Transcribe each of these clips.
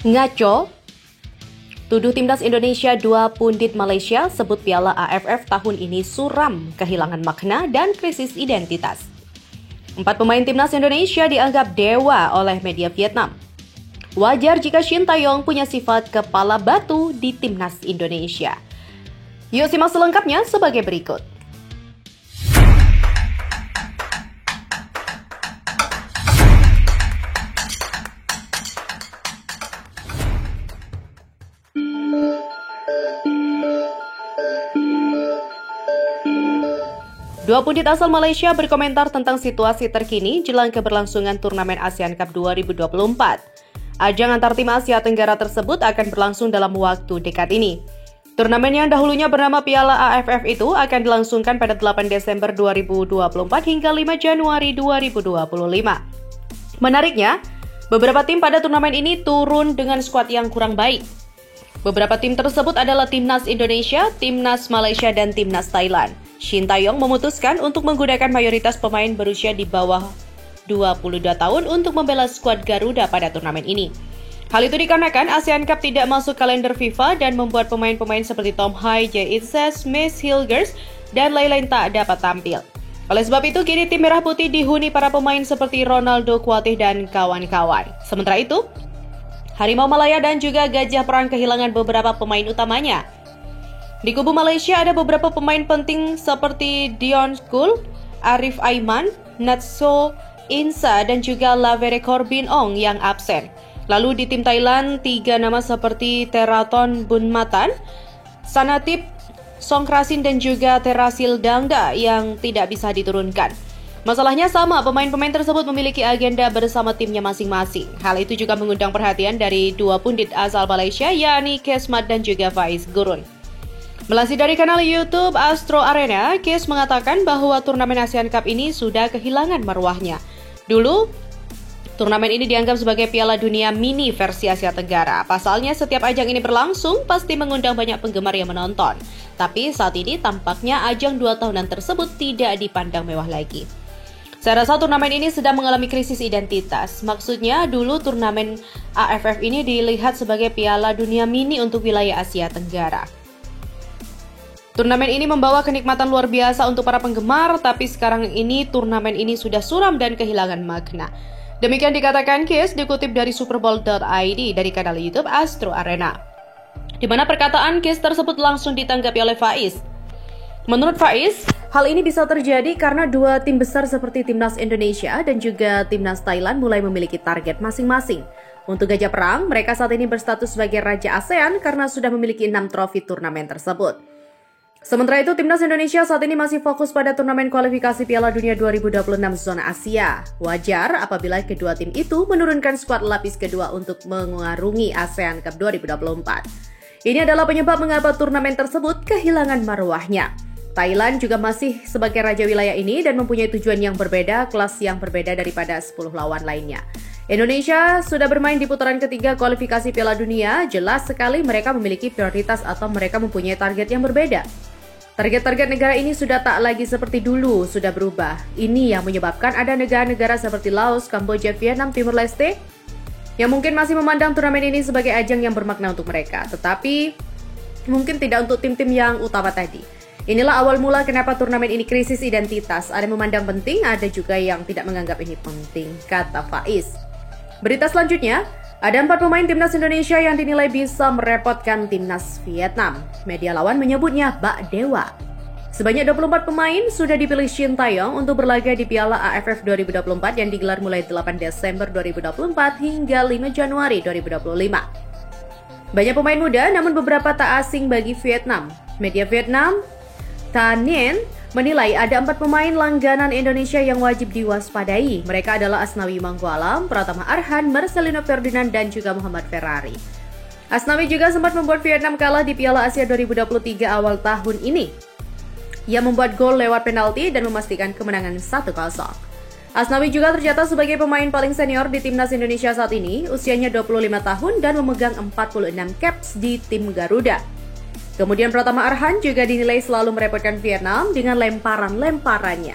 Ngaco, tuduh timnas Indonesia 2 pundit Malaysia sebut Piala AFF tahun ini suram, kehilangan makna dan krisis identitas. 4 pemain timnas Indonesia dianggap dewa oleh media Vietnam. Wajar jika Shin Tae-yong punya sifat kepala batu di timnas Indonesia. Yuk simak selengkapnya sebagai berikut. Dua pundit asal Malaysia berkomentar tentang situasi terkini jelang keberlangsungan turnamen ASEAN Cup 2024. Ajang antar tim Asia Tenggara tersebut akan berlangsung dalam waktu dekat ini. Turnamen yang dahulunya bernama Piala AFF itu akan dilangsungkan pada 8 Desember 2024 hingga 5 Januari 2025. Menariknya, beberapa tim pada turnamen ini turun dengan skuad yang kurang baik. Beberapa tim tersebut adalah Timnas Indonesia, Timnas Malaysia, dan Timnas Thailand. Shin Tae-yong memutuskan untuk menggunakan mayoritas pemain berusia di bawah 22 tahun untuk membela skuad Garuda pada turnamen ini. Hal itu dikarenakan ASEAN Cup tidak masuk kalender FIFA dan membuat pemain-pemain seperti Tom Hai, Jae In-sek, Mace Hilgers, dan lain-lain tak dapat tampil. Oleh sebab itu, kini tim Merah Putih dihuni para pemain seperti Ronaldo Kuatih dan kawan-kawan. Sementara itu, Harimau Malaya dan juga Gajah Perang kehilangan beberapa pemain utamanya. Di kubu Malaysia ada beberapa pemain penting seperti Dion Skul, Arif Aiman, Natso Insa, dan juga Lavere Corbin Ong yang absen. Lalu di tim Thailand, 3 nama seperti Teraton Bunmatan, Sanatip Songkrasin, dan juga Terasil Dangda yang tidak bisa diturunkan. Masalahnya sama, pemain-pemain tersebut memiliki agenda bersama timnya masing-masing. Hal itu juga mengundang perhatian dari 2 pundit asal Malaysia, yakni Kesmat dan juga Faiz Gurun. Melansir dari kanal YouTube Astro Arena, Kes mengatakan bahwa turnamen ASEAN Cup ini sudah kehilangan marwahnya. Dulu, turnamen ini dianggap sebagai Piala Dunia mini versi Asia Tenggara. Pasalnya, setiap ajang ini berlangsung pasti mengundang banyak penggemar yang menonton. Tapi saat ini tampaknya ajang 2 tahunan tersebut tidak dipandang mewah lagi. Saya rasa turnamen ini sedang mengalami krisis identitas. Maksudnya, dulu turnamen AFF ini dilihat sebagai Piala Dunia mini untuk wilayah Asia Tenggara. Turnamen ini membawa kenikmatan luar biasa untuk para penggemar, tapi sekarang ini turnamen ini sudah suram dan kehilangan makna. Demikian dikatakan Kes dikutip dari superbowl.id dari kanal YouTube Astro Arena, di mana perkataan Kes tersebut langsung ditanggapi oleh Faiz. Menurut Faiz, hal ini bisa terjadi karena 2 tim besar seperti Timnas Indonesia dan juga Timnas Thailand mulai memiliki target masing-masing. Untuk Gajah Perang, mereka saat ini berstatus sebagai Raja ASEAN karena sudah memiliki 6 trofi turnamen tersebut. Sementara itu, Timnas Indonesia saat ini masih fokus pada turnamen kualifikasi Piala Dunia 2026 zona Asia. Wajar apabila kedua tim itu menurunkan skuad lapis kedua untuk mengarungi ASEAN Cup 2024. Ini adalah penyebab mengapa turnamen tersebut kehilangan marwahnya. Thailand juga masih sebagai raja wilayah ini dan mempunyai tujuan yang berbeda, kelas yang berbeda daripada 10 lawan lainnya. Indonesia sudah bermain di putaran ketiga kualifikasi Piala Dunia, jelas sekali mereka memiliki prioritas atau mereka mempunyai target yang berbeda. Target-target negara ini sudah tak lagi seperti dulu, sudah berubah. Ini yang menyebabkan ada negara-negara seperti Laos, Kamboja, Vietnam, Timur Leste yang mungkin masih memandang turnamen ini sebagai ajang yang bermakna untuk mereka, tetapi mungkin tidak untuk tim-tim yang utama tadi. Inilah awal mula kenapa turnamen ini krisis identitas. Ada yang memandang penting, ada juga yang tidak menganggap ini penting, kata Faiz. Berita selanjutnya, ada 4 pemain Timnas Indonesia yang dinilai bisa merepotkan Timnas Vietnam. Media lawan menyebutnya bak dewa. Sebanyak 24 pemain sudah dipilih Shin Tae-yong untuk berlaga di Piala AFF 2024 yang digelar mulai 8 Desember 2024 hingga 5 Januari 2025. Banyak pemain muda namun beberapa tak asing bagi Vietnam. Media Vietnam, Thanh Nien, menilai ada 4 pemain langganan Indonesia yang wajib diwaspadai. Mereka adalah Asnawi Mangkualam, Pratama Arhan, Marcelino Ferdinand, dan juga Muhammad Ferrari. Asnawi juga sempat membuat Vietnam kalah di Piala Asia 2023 awal tahun ini. Ia membuat gol lewat penalti dan memastikan kemenangan 1-0. Asnawi juga tercatat sebagai pemain paling senior di Timnas Indonesia saat ini, usianya 25 tahun dan memegang 46 caps di tim Garuda. Kemudian Pratama Arhan juga dinilai selalu merepotkan Vietnam dengan lemparan-lemparannya.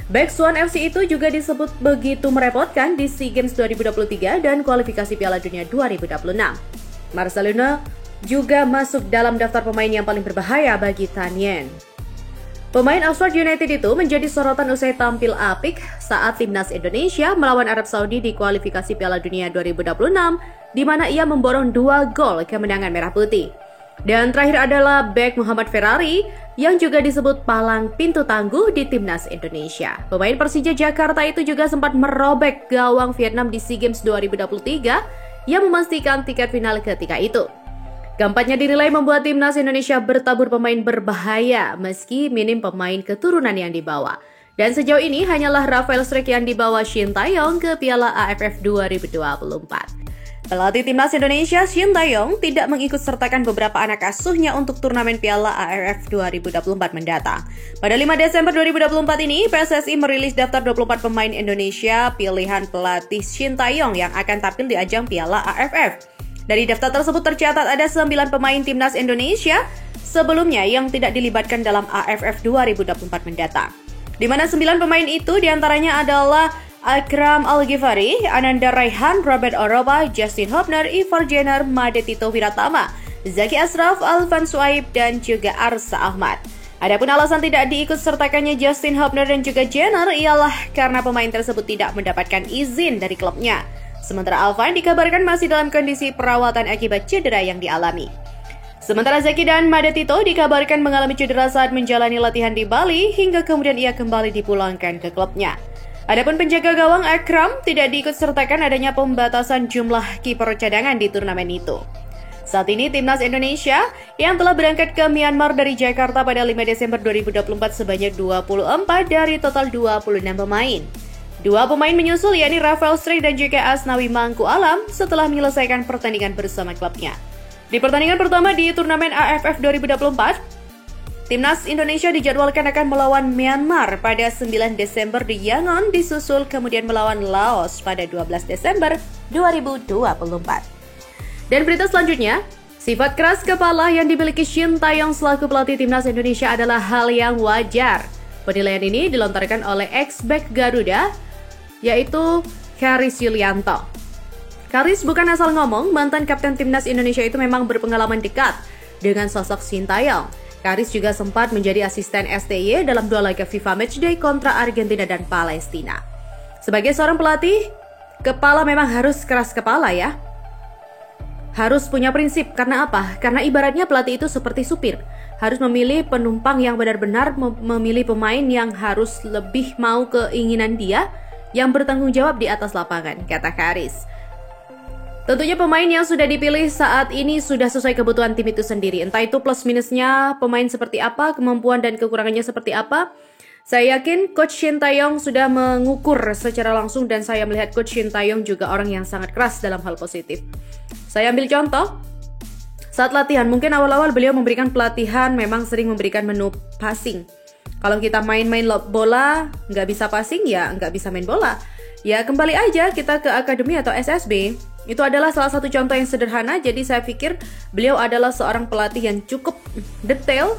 Back Swan FC itu juga disebut begitu merepotkan di SEA Games 2023 dan kualifikasi Piala Dunia 2026. Marcelino juga masuk dalam daftar pemain yang paling berbahaya bagi Tan Yen. Pemain Oxford United itu menjadi sorotan usai tampil apik saat timnas Indonesia melawan Arab Saudi di kualifikasi Piala Dunia 2026, di mana ia memborong 2 gol kemenangan Merah Putih. Dan terakhir adalah bek Muhammad Ferrari yang juga disebut palang pintu tangguh di timnas Indonesia. Pemain Persija Jakarta itu juga sempat merobek gawang Vietnam di SEA Games 2023 yang memastikan tiket final ketika itu. Keempatnya dinilai membuat timnas Indonesia bertabur pemain berbahaya meski minim pemain keturunan yang dibawa. Dan sejauh ini hanyalah Rafael Struijk yang dibawa Shin Tae-yong ke Piala AFF 2024. Pelatih timnas Indonesia Shin Tae-yong tidak mengikut sertakan beberapa anak asuhnya untuk turnamen Piala AFF 2024 mendatang. Pada 5 Desember 2024 ini, PSSI merilis daftar 24 pemain Indonesia pilihan pelatih Shin Tae-yong yang akan tampil di ajang Piala AFF. Dari daftar tersebut tercatat ada 9 pemain timnas Indonesia sebelumnya yang tidak dilibatkan dalam AFF 2024 mendatang. Di mana 9 pemain itu diantaranya adalah Akram Al-Ghifari, Ananda Raihan, Robert Oroba, Justin Hubner, Ivar Jenner, Made Tito Wiratama, Zaki Ashraf, Alvan Suaib, dan juga Arsa Ahmad. Adapun alasan tidak diikut sertakannya Justin Hubner dan juga Jenner ialah karena pemain tersebut tidak mendapatkan izin dari klubnya. Sementara Alvan dikabarkan masih dalam kondisi perawatan akibat cedera yang dialami. Sementara Zaki dan Made Tito dikabarkan mengalami cedera saat menjalani latihan di Bali hingga kemudian ia kembali dipulangkan ke klubnya. Adapun penjaga gawang Akram tidak diikut sertakan adanya pembatasan jumlah kiper cadangan di turnamen itu. Saat ini timnas Indonesia yang telah berangkat ke Myanmar dari Jakarta pada 5 Desember 2024 sebanyak 24 dari total 26 pemain. 2 pemain menyusul yakni Rafael Struijk dan juga Asnawi Mangku Alam setelah menyelesaikan pertandingan bersama klubnya. Di pertandingan pertama di turnamen AFF 2024, timnas Indonesia dijadwalkan akan melawan Myanmar pada 9 Desember di Yangon, disusul kemudian melawan Laos pada 12 Desember 2024. Dan berita selanjutnya, sifat keras kepala yang dimiliki Shin Tae-yong selaku pelatih timnas Indonesia adalah hal yang wajar. Penilaian ini dilontarkan oleh ex-back Garuda, yaitu Karis Yulianto. Karis bukan asal ngomong, mantan kapten timnas Indonesia itu memang berpengalaman dekat dengan sosok Shin Tae-yong. Karis juga sempat menjadi asisten STY dalam 2 laga FIFA Matchday kontra Argentina dan Palestina. Sebagai seorang pelatih, kepala memang harus keras kepala ya. Harus punya prinsip, karena apa? Karena ibaratnya pelatih itu seperti supir. Harus memilih penumpang yang benar-benar memilih pemain yang harus lebih mau keinginan dia, yang bertanggung jawab di atas lapangan, kata Karis. Tentunya pemain yang sudah dipilih saat ini sudah sesuai kebutuhan tim itu sendiri. Entah itu plus minusnya pemain seperti apa, kemampuan dan kekurangannya seperti apa. Saya yakin Coach Shin Tae-yong sudah mengukur secara langsung dan saya melihat Coach Shin Tae-yong juga orang yang sangat keras dalam hal positif. Saya ambil contoh, saat latihan mungkin awal-awal beliau memberikan pelatihan memang sering memberikan menu passing. Kalau kita main-main bola, nggak bisa passing ya nggak bisa main bola. Ya kembali aja kita ke akademi atau SSB. Itu adalah salah satu contoh yang sederhana, jadi saya pikir beliau adalah seorang pelatih yang cukup detail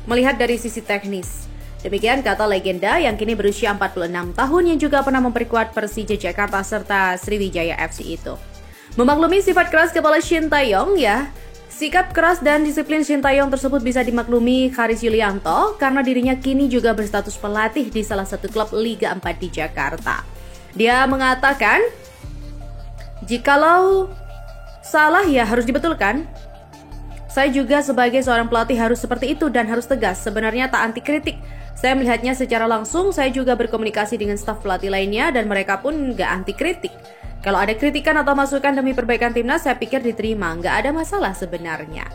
melihat dari sisi teknis. Demikian kata legenda yang kini berusia 46 tahun yang juga pernah memperkuat Persija Jakarta serta Sriwijaya FC itu. Memaklumi sifat keras kepala Shin Tae-yong ya, sikap keras dan disiplin Shin Tae-yong tersebut bisa dimaklumi Karis Yulianto karena dirinya kini juga berstatus pelatih di salah satu klub Liga 4 di Jakarta. Dia mengatakan, jikalau salah ya harus dibetulkan. Saya juga sebagai seorang pelatih harus seperti itu dan harus tegas. Sebenarnya tak anti kritik. Saya melihatnya secara langsung, saya juga berkomunikasi dengan staf pelatih lainnya dan mereka pun nggak anti kritik. Kalau ada kritikan atau masukan demi perbaikan timnas, saya pikir diterima. Nggak ada masalah sebenarnya.